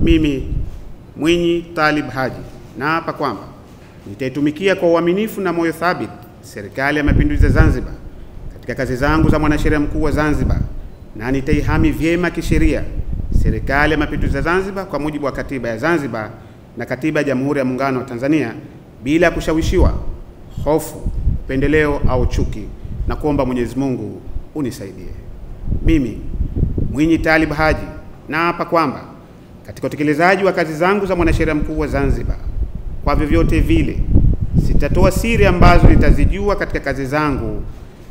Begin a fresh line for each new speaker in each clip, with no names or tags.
Mimi Mwinyi Talib Haji naapa kwamba nitaitumikia kwa uaminifu na moyo thabiti Serikali ya Mapinduzi ya Zanzibar katika kazi zangu za mwanasheria mkuu wa Zanzibar, na nitaihami vyema kisheria Serikali ya Mapinduzi ya Zanzibar kwa mujibu wa Katiba ya Zanzibar na Katiba ya Jamhuri ya Muungano wa Tanzania bila kushawishiwa, hofu, upendeleo au chuki, na kuomba Mwenyezi Mungu unisaidie. Mimi Mwinyi Talib Haji naapa kwamba katika utekelezaji wa kazi zangu za mwanasheria mkuu wa Zanzibar, kwa vyovyote vile sitatoa siri ambazo nitazijua katika kazi zangu,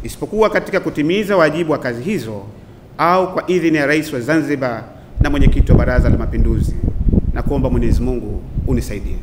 isipokuwa katika kutimiza wajibu wa kazi hizo au kwa idhini ya Rais wa Zanzibar na mwenyekiti wa Baraza la Mapinduzi, na kuomba Mwenyezi Mungu unisaidie.